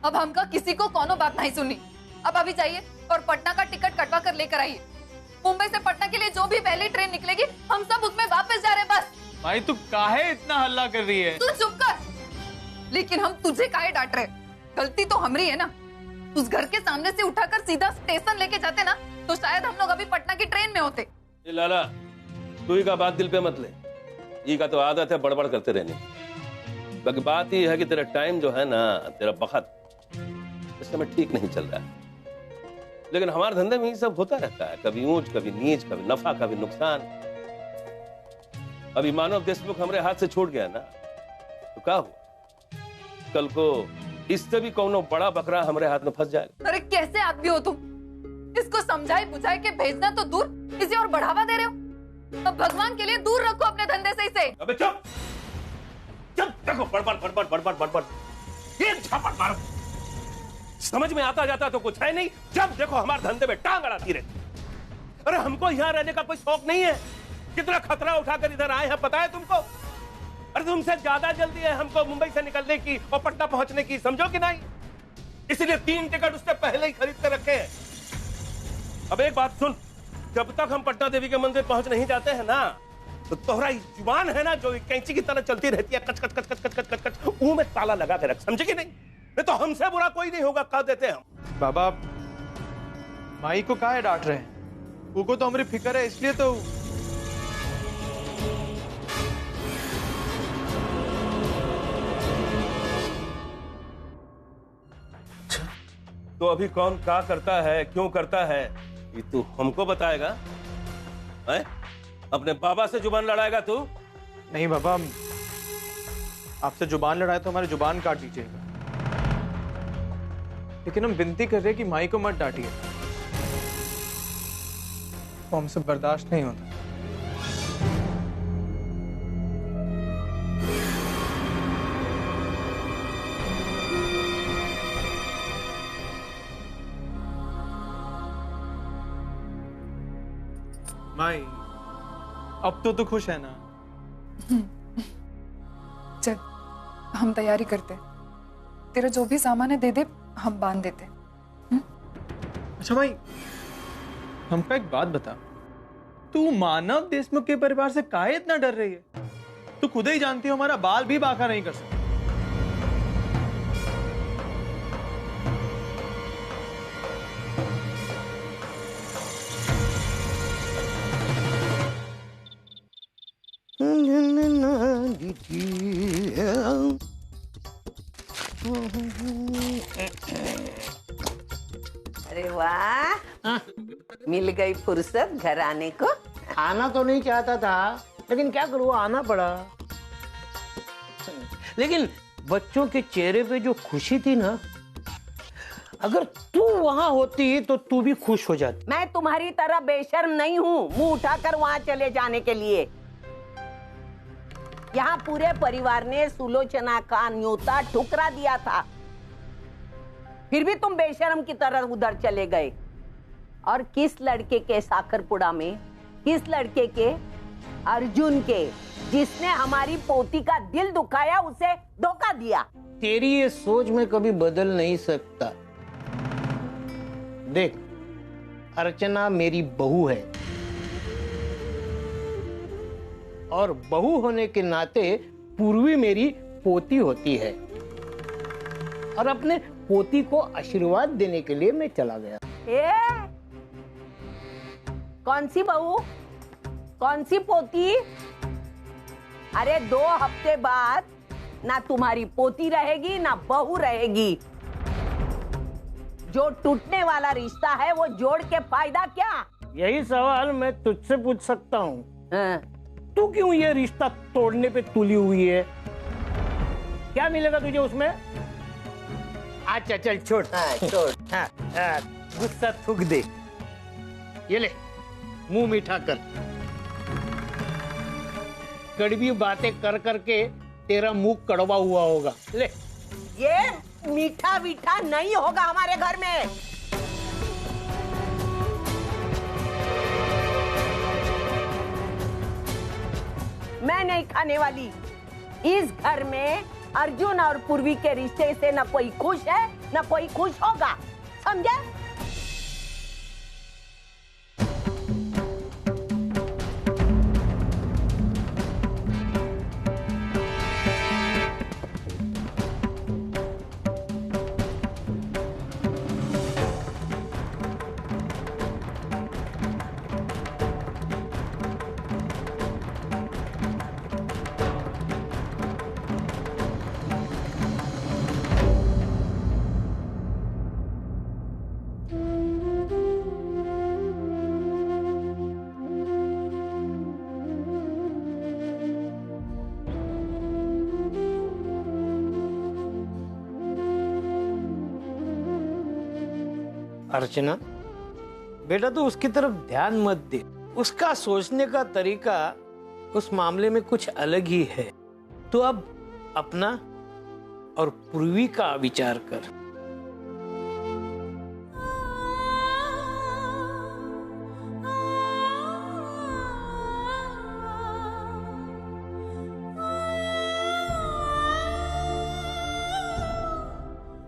अब हमका किसी को कोनो बात नहीं सुननी। अब अभी जाइए और पटना का टिकट कटवा कर लेकर आइए। मुंबई से पटना के लिए जो भी पहली ट्रेन निकलेगी हम सब उसमें वापस जा रहे हैं बस। भाई तू काहे इतना हल्ला कर रही है? तू चुप कर। लेकिन हम तुझे काहे डांट रहे? गलती तो हमारी है ना। उस घर के सामने से उठाकर सीधा स्टेशन लेके जाते ना तो शायद हम लोग अभी पटना की ट्रेन में होते। लाला तू ही का बात दिल पे मत ले। ये का तो आदत है बड़बड़ करते रहने। बाकी बात ये है कि तेरा टाइम जो है ना, तेरा वक्त इस समय ठीक नहीं चल रहा है। लेकिन हमारे धंधे में ये सब होता रहता है, कभी ऊंच कभी नीच, कभी नफा कभी नुकसान। अभी मानव देशमुख हमारे हाथ से छूट गया ना तो क्या हुआ? कल को इससे भी कोनो बड़ा बकरा हमारे हाथ में फंस जाएगा। अरे कैसे आदमी हो तुम? इसको समझाए बुझाए के भेजना तो दूर, इसे और बढ़ावा दे रहे हो। अब भगवान के लिए दूर रखो अपने धंधे से इसे। अबे चुप चुप। देखो बड़बड़ बड़बड़ बड़बड़ बड़बड़ एक झपट मारो। समझ में आता जाता तो कुछ है नहीं, जब देखो हमारे धंधे में टांग अड़ाती रहती। अरे हमको यहाँ रहने का कोई शौक नहीं है। कितना खतरा उठाकर इधर आए हैं पता है तुमको? अरे तुमसे ज्यादा जल्दी है हमको मुंबई से निकलने की और पटना पहुंचने की, समझो कि नहीं? इसलिए 3 टिकट उससे पहले ही खरीद कर रखे हैं। अब एक बात सुन, जब तक हम पटना देवी के मंदिर पहुंच नहीं जाते हैं ना तो तोहरा जुबान है ना जो कैंची की तरह चलती रहती है, कच कच कच कच कच कच कच, मुंह में ताला लगा के रख, समझे कि नहीं? नहीं तो हमसे बुरा कोई नहीं होगा, कह देते हम। बाबा माई को काहे डांट रहे हैं? उनको तो हमारी फिक्र है इसलिए तो। तो अभी कौन क्या करता है, क्यों करता है, ये तू हमको बताएगा? है? अपने बाबा से जुबान लड़ाएगा तू? नहीं बाबा, आपसे जुबान लड़ाए तो हमारी जुबान काट दीजिएगा, लेकिन हम विनती कर रहे हैं कि माई को मत डांटिए। वो हमसे बर्दाश्त नहीं होता। माई अब तो तू खुश है ना? चल हम तैयारी करते। तेरा जो भी सामान है दे दे, हम बांध देते। अच्छा भाई, हमको एक बात बता, तू मानव देशमुख के परिवार से काहे इतना डर रही है? तू खुद ही जानती हो हमारा बाल भी बांका नहीं कर सकता। अरे वाह, मिल गई फुर्सत घर आने को। आना तो नहीं चाहता था, लेकिन क्या करूँ, आना पड़ा। लेकिन बच्चों के चेहरे पे जो खुशी थी ना, अगर तू वहां होती तो तू भी खुश हो जाती। मैं तुम्हारी तरह बेशर्म नहीं हूँ मुंह उठाकर वहां चले जाने के लिए। यहाँ पूरे परिवार ने सुलोचना का न्योता ठुकरा दिया था, फिर भी तुम बेशर्म की तरह उधर चले गए। और किस लड़के के साखरपुड़ा में, किस लड़के के? अर्जुन के, जिसने हमारी पोती का दिल दुखाया, उसे धोखा दिया। तेरी ये सोच में कभी बदल नहीं सकता। देख, अर्चना मेरी बहू है और बहू होने के नाते पूर्वी मेरी पोती होती है, और अपने पोती को आशीर्वाद देने के लिए मैं चला गया। कौन सी बहू, कौन सी पोती? अरे 2 हफ्ते बाद ना तुम्हारी पोती रहेगी ना बहू रहेगी। जो टूटने वाला रिश्ता है वो जोड़ के फायदा क्या? यही सवाल मैं तुझसे पूछ सकता हूँ। हाँ। तू क्यों ये रिश्ता तोड़ने पे तुली हुई है? क्या मिलेगा तुझे उसमें? अच्छा चल छोड़। छोड़। गुस्सा थूक दे। ये ले, मुंह मीठा कर। कड़वी बातें कर करके तेरा मुंह कड़वा हुआ होगा। ले। ये मीठा मीठा नहीं होगा हमारे घर में। मैं नहीं खाने वाली। इस घर में अर्जुन और पूर्वी के रिश्ते से न कोई खुश है ना कोई खुश होगा, समझे? अर्चना, बेटा तू उसकी तरफ ध्यान मत दे। उसका सोचने का तरीका उस मामले में कुछ अलग ही है। तू अब अपना और पूर्वी का विचार कर।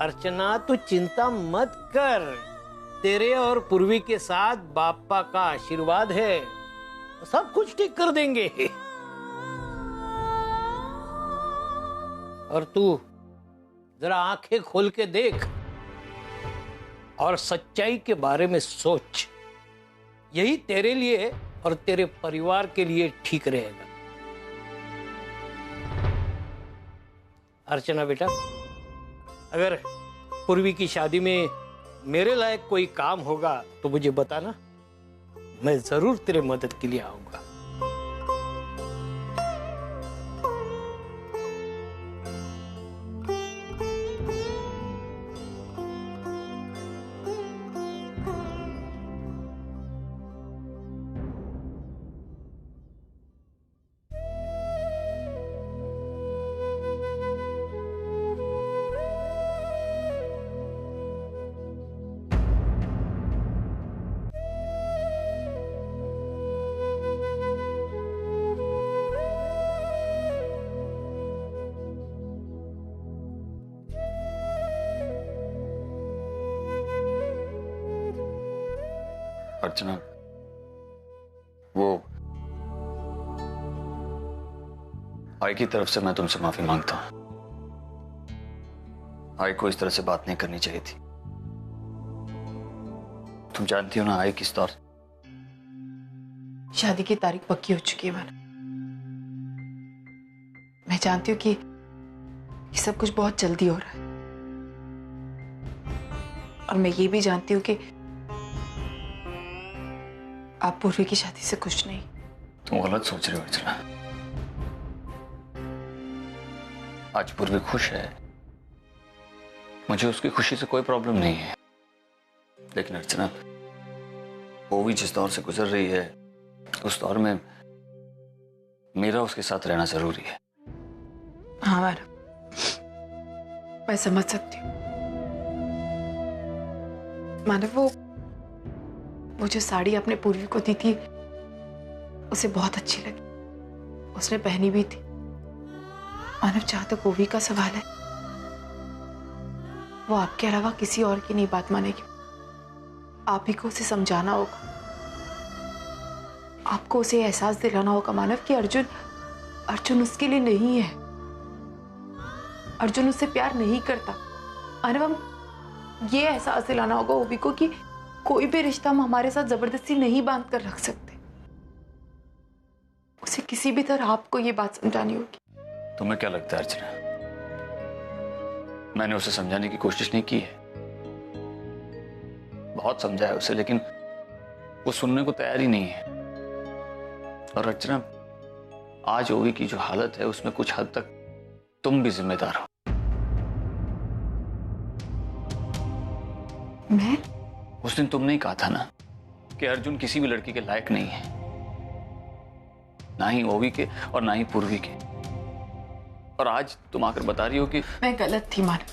अर्चना, तू चिंता मत कर। तेरे और पूर्वी के साथ बापा का आशीर्वाद है, सब कुछ ठीक कर देंगे। और तू जरा आंखें खोल के देख और सच्चाई के बारे में सोच। यही तेरे लिए और तेरे परिवार के लिए ठीक रहेगा। अर्चना बेटा, अगर पूर्वी की शादी में मेरे लायक कोई काम होगा तो मुझे बताना, मैं जरूर तेरे मदद के लिए आऊंगा। अर्चना, वो आई की तरफ से मैं तुमसे माफी मांगता हूं। आई को इस तरह से बात नहीं करनी चाहिए थी। तुम जानती हो ना आई किस दौर। शादी की तारीख पक्की हो चुकी है। मैं जानती हूँ कि ये सब कुछ बहुत जल्दी हो रहा है, और मैं ये भी जानती हूँ कि आप पूर्वी की शादी से खुश नहीं। तुम गलत सोच रहे हो अर्चना। आज पूर्वी खुश है, मुझे उसकी खुशी से कोई प्रॉब्लम नहीं है। लेकिन अर्चना, वो भी जिस दौर से गुजर रही है, उस दौर में मेरा उसके साथ रहना जरूरी है। हाँ मैडम, मैं समझ सकती हूँ। मानव, वो जो साड़ी आपने पूर्वी को दी थी उसे बहुत अच्छी लगी, उसने पहनी भी थी। मानव, जहां तक पूर्वी का सवाल है, वो आपके अलावा किसी और की नहीं बात मानेगी। आप ही को उसे समझाना होगा। आपको उसे एहसास दिलाना होगा मानव कि अर्जुन उसके लिए नहीं है। अर्जुन उससे प्यार नहीं करता। मानव, हम ये एहसास दिलाना होगा ओबी को कि कोई भी रिश्ता हम हमारे साथ जबरदस्ती नहीं बांध कर रख सकते। उसे किसी भी तरह आपको ये बात समझानी होगी। तुम्हें क्या लगता है अर्चना, मैंने उसे समझाने की कोशिश नहीं की है? बहुत समझाया उसे, लेकिन वो सुनने को तैयार ही नहीं है। और अर्चना, आज ओवी की जो हालत है उसमें कुछ हद तक तुम भी जिम्मेदार हो। मैं? उस दिन तुमने ही कहा था ना कि अर्जुन किसी भी लड़की के लायक नहीं है, ना ही ओवी के और ना ही पूर्वी के। और आज तुम आकर बता रही हो कि मैं गलत थी मानव,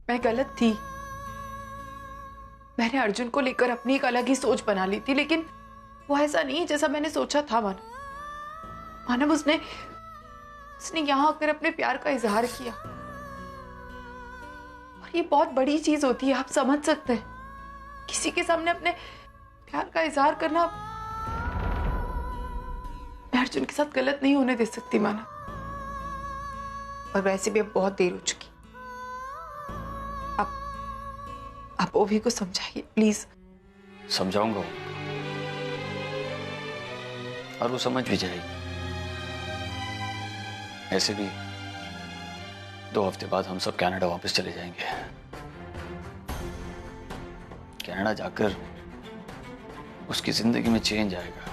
मैं गलत थी। मैंने अर्जुन को लेकर अपनी एक अलग ही सोच बना ली थी, लेकिन वो ऐसा नहीं जैसा मैंने सोचा था। मानव, उसने यहाँ आकर अपने प्यार का इजहार किया। और ये बहुत बड़ी चीज होती है, आप समझ सकते हैं। किसी के सामने अपने प्यार का इजहार करना मैं अर्जुन के साथ गलत नहीं होने दे सकती माना। और वैसे भी अब बहुत देर हो चुकी। आप ओवी को समझाइए प्लीज। समझाऊंगा और वो समझ भी जाएगी। ऐसे भी 2 हफ्ते बाद हम सब कनाडा वापस चले जाएंगे। कनाडा जाकर उसकी जिंदगी में चेंज आएगा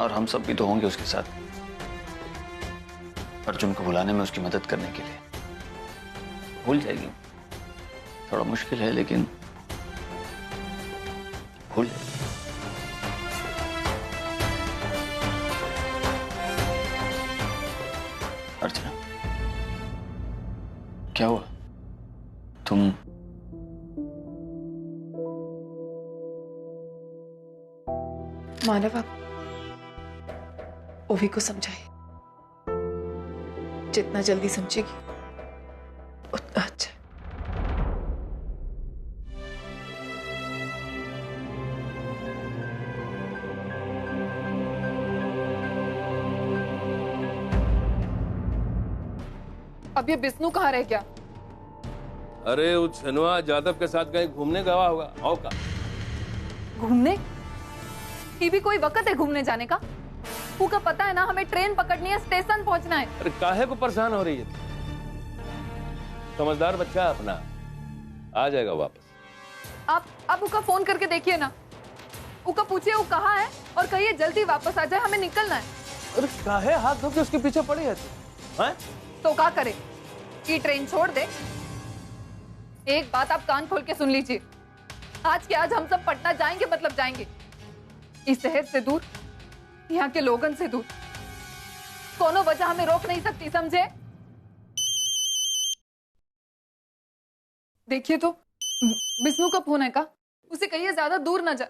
और हम सब भी तो होंगे उसके साथ, अर्जुन को भुलाने में उसकी मदद करने के लिए। भूल जाएगी, थोड़ा मुश्किल है लेकिन भूल जाएगी। अर्चना, क्या हुआ? तुम मानव, आप ओवी को समझाइए। जितना जल्दी समझेगी उतना अच्छा। अब ये बिस्नू कहाँ रह गया? अरे वो छनुआ जादव के साथ कहीं घूमने गया होगा। आओ का घूमने? ये भी कोई वक्त है घूमने जाने का? तू का पता है ना, हमें ट्रेन पकड़नी है, स्टेशन पहुंचना है। अरे काहे को परेशान हो रही है? समझदार बच्चा है अपना, आ जाएगा वापस। आप उका फोन करके देखिए ना, उका पूछिए वो कहाँ है और कहिए जल्दी वापस आ जाए, हमें निकलना है। अरे काहे हाथ धो के उसके पीछे पड़ी है तू? हैं? तो क्या करे, ये ट्रेन छोड़ दे? एक बात आप कान खोल के सुन लीजिए, आज के आज हम सब पटना जाएंगे, मतलब जाएंगे। इस शहर से दूर, यहाँ के लोगन से दूर। कोनो वजह हमें रोक नहीं सकती, समझे? देखिए तो विष्णु का फोन है का? उसे कहिए ज्यादा दूर ना जा।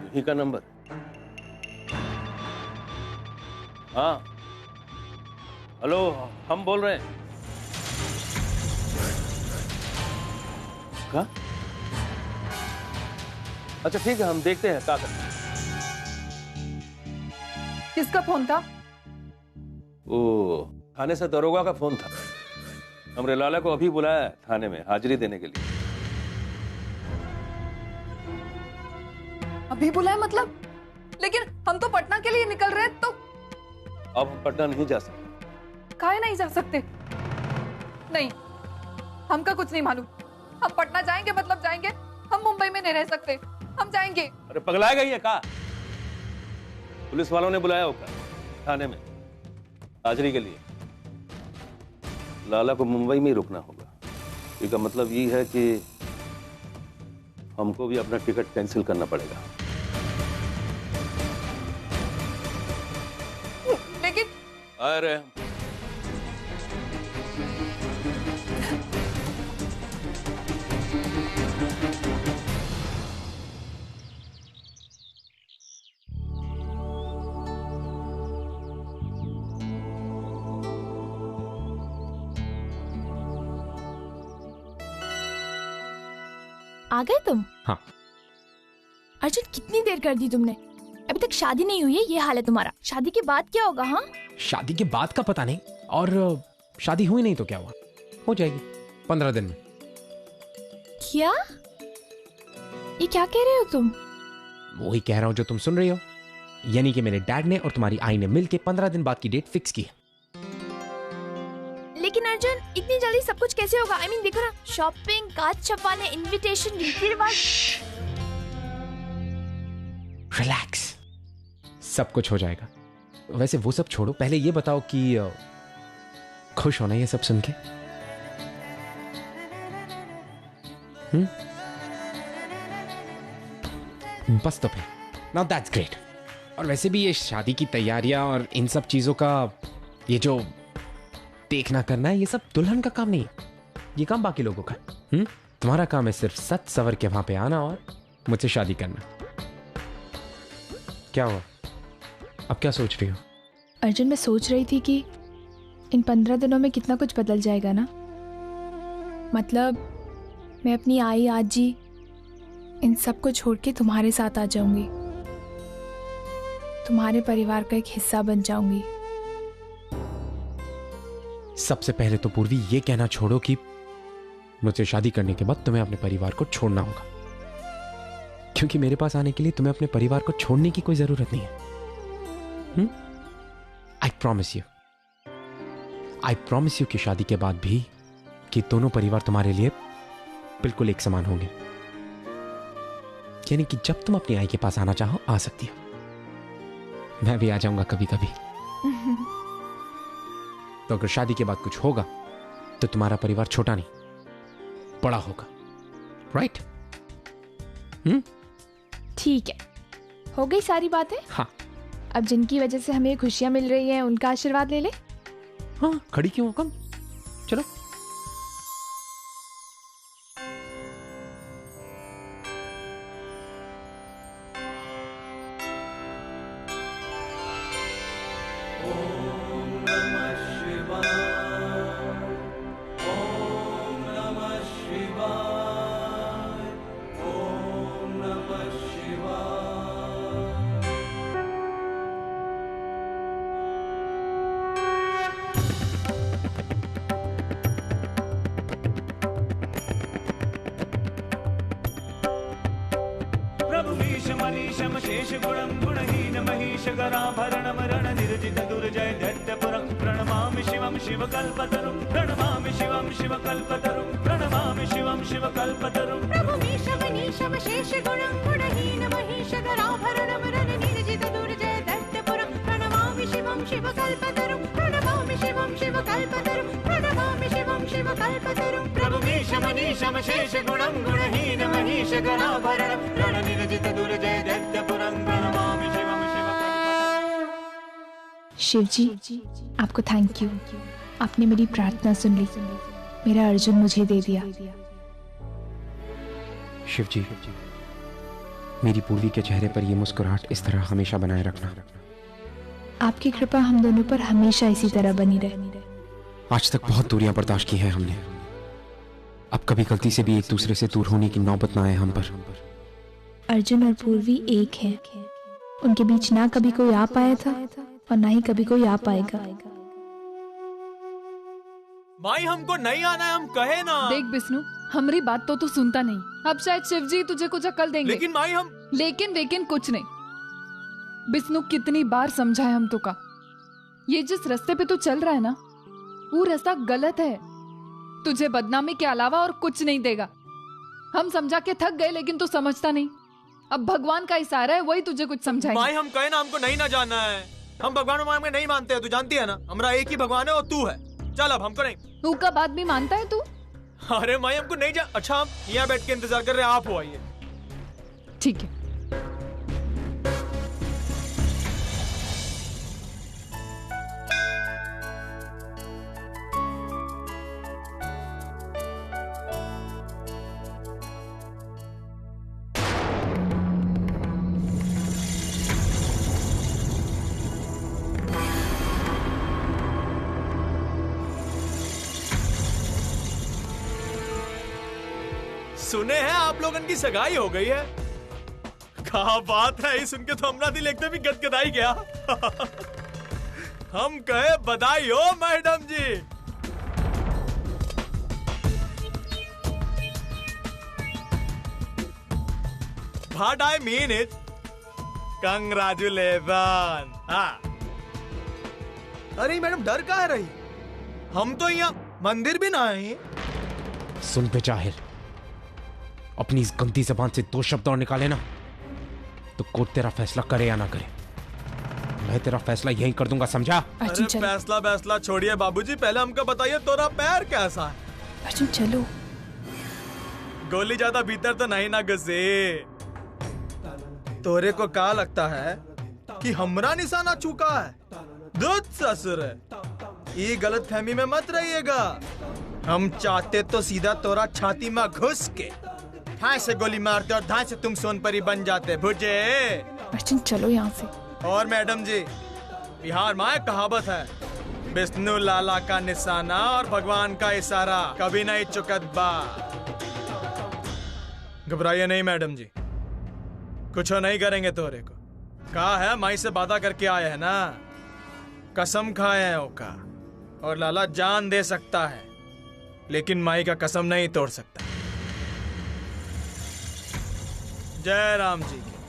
यही का नंबर? हाँ हेलो, हम बोल रहे हैं। क्या? अच्छा ठीक है, हम देखते हैं क्या करते हैं। किसका फोन था? ओ, थाने से दरोगा का फोन था। हमरे लाला को अभी बुलाया है थाने में हाजिरी देने के लिए। अभी बुलाया मतलब? लेकिन हम तो पटना के लिए निकल रहे हैं। तो अब हम पटना नहीं जा सकते। काहे नहीं जा सकते? नहीं, हमका कुछ नहीं मालूम। हम पटना जाएंगे मतलब जाएंगे, हम मुंबई में नहीं रह सकते, हम जाएंगे। अरे पगला गई है का? पुलिस वालों ने बुलाया होगा थाने में हाजिरी के लिए। लाला को मुंबई में ही रुकना होगा। इसका मतलब ये है कि हमको भी अपना टिकट कैंसिल करना पड़ेगा। लेकिन अरे आ गए तुम? हाँ। अर्जुन, कितनी देर कर दी तुमने? अभी तक शादी नहीं हुई है, ये हाल है तुम्हारा। शादी के बाद क्या होगा? हाँ, शादी के बाद का पता नहीं, और शादी हुई नहीं तो क्या हुआ, हो जाएगी 15 दिन में। क्या? ये क्या कह रहे हो तुम? वही कह रहा हूँ जो तुम सुन रही हो, यानी कि मेरे डैड ने और तुम्हारी आई ने मिलके 15 दिन बाद की डेट फिक्स की है। लेकिन अर्जुन, इतनी जल्दी सब कुछ कैसे होगा? I mean, देखो ना, शॉपिंग, कार्ड छपवाने, इनविटेशन, रीति रिवाज। रिलैक्स, सब कुछ हो जाएगा। वैसे वो सब छोड़ो, पहले ये बताओ कि खुश होना ये सब सुन के? बस तो फिर, नाउ दैट्स ग्रेट। और वैसे भी ये शादी की तैयारियां और इन सब चीजों का ये जो देखना करना है, ये सब दुल्हन का काम नहीं है, ये काम बाकी लोगों का है। तुम्हारा काम है सिर्फ सच सवर के वहां पे आना और मुझसे शादी करना। क्या हुआ, अब क्या सोच रही हो? अर्जुन, मैं सोच रही थी कि इन 15 दिनों में कितना कुछ बदल जाएगा ना। मतलब मैं अपनी आई आजी इन सब को छोड़ के तुम्हारे साथ आ जाऊंगी, तुम्हारे परिवार का एक हिस्सा बन जाऊंगी। सबसे पहले तो पूर्वी ये कहना छोड़ो कि मुझसे शादी करने के बाद तुम्हें अपने परिवार को छोड़ना होगा, क्योंकि मेरे पास आने के लिए तुम्हें अपने परिवार को छोड़ने की कोई जरूरत नहीं है। आई प्रॉमिस यू कि शादी के बाद भी कि दोनों परिवार तुम्हारे लिए बिल्कुल एक समान होंगे। यानी कि जब तुम अपनी आई के पास आना चाहो आ सकती हो, मैं भी आ जाऊंगा कभी कभी। तो अगर शादी के बाद कुछ होगा तो तुम्हारा परिवार छोटा नहीं बड़ा होगा, राइट? ठीक है, हो गई सारी बातें। हाँ। अब जिनकी वजह से हमें खुशियां मिल रही हैं उनका आशीर्वाद ले ले। हाँ, खड़ी क्यों हो? कम चलो। मनीषम शेष गुणम गुणहीन महीश गराभरणम रण निर्जित दुर्जय दैत्यपुरं प्रणमामि शिवं शिवकल्पतरुं प्रणमामि शिवं शिवकल्पतरुं प्रणमामि शिवं शिवकल्पतरुं। प्रभु मनीषम शेष गुणम गुणहीन महीश गराभरणम रण निर्जित दुर्जय दैत्यपुरं प्रणमामि शिवं शिवकल्पतरुं प्रणमामि शिवं शिवकल्पतरुं प्रणमामि शिवं शिवकल्पतरुं। प्रभु मनीषम शेष गुणम गुणहीन महीश गराभरणम रण निर्जित दुर्जय शिव जी, आपको थैंक यू। आपने मेरी प्रार्थना सुन ली, मेरा अर्जुन मुझे दे दिया। शिव जी, मेरी पूर्वी के चेहरे पर ये मुस्कुराहट इस तरह हमेशा बनाए रखना। आपकी कृपा हम दोनों पर हमेशा इसी तरह बनी रहे। आज तक बहुत दूरियां बर्दाश्त की हैं हमने, अब कभी गलती से भी एक दूसरे से दूर होने की नौबत ना आए हम पर। अर्जुन और पूर्वी एक है, उनके बीच ना कभी कोई आ पाया था और ना ही कभी कोई आ पाएगा। माई हमको नहीं आना है, हम कहे ना। देख विष्णु, हमारी बात तो तू सुनता नहीं। अब शायद शिव जी तुझे कुछ अकल देंगे, लेकिन माई हम लेकिन कुछ नहीं। विष्णु, कितनी बार समझाए हम तो का, ये जिस रास्ते पे तू चल रहा है ना वो रास्ता गलत है, तुझे बदनामी के अलावा और कुछ नहीं देगा। हम समझा के थक गए लेकिन तू समझता नहीं। अब भगवान का इशारा है, वही तुझे कुछ समझाएगा। माई हम कहे ना, हमको नहीं ना जानना है। हम भगवान में नहीं मानते हैं, तू जानती है ना। हमारा एक ही भगवान है और तू है। चल अब हमको नहीं। तू का बात भी मानता है तू? अरे माई हमको नहीं जा। अच्छा हम यहाँ बैठ के इंतजार कर रहे हैं, आप हो आइए। ठीक है। सुने हैं आप लोगों की सगाई हो गई है। क्या बात है, सुन के तो हमारा दिल एकदम ही गदगदाई गया। हम कहे बधाई हो madam ji. What I mean is congratulations। हाँ। अरे मैडम डर काहे रही, हम तो यहाँ मंदिर भी ना आए। सुन पे जाहिर, अपनी इस गंदी जबान से 2 शब्द और निकाले ना तो कोर्ट तेरा फैसला करे या ना करे, मैं तेरा फैसला यही कर दूंगा, समझा? अरे फैसला छोड़िए बाबूजी, पहले हमको बताइए तोरा पैर कैसा है? अर्जुन चलो। गोली ज्यादा भीतर तो नहीं ना घुसे। तोरे को क्या लगता है कि हमरा निशाना चूका है? दूध ससुर है, ये गलत फहमी में मत रहिएगा। हम चाहते तो सीधा तोरा छाती में घुस के धाए से गोली मारते और धाए से तुम सोनपरी बन जाते, बुझे? अर्जुन चलो यहाँ से। और मैडम जी, बिहार में कहावत है, विष्णु लाला का निशाना और भगवान का इशारा कभी नहीं चुकत बा। घबराइए नहीं मैडम जी, कुछ नहीं करेंगे तोरे को। कहा है माई से वादा करके आए हैं ना, कसम खाए हैं ओका। और लाला जान दे सकता है लेकिन माई का कसम नहीं तोड़ सकता। जय राम जी की।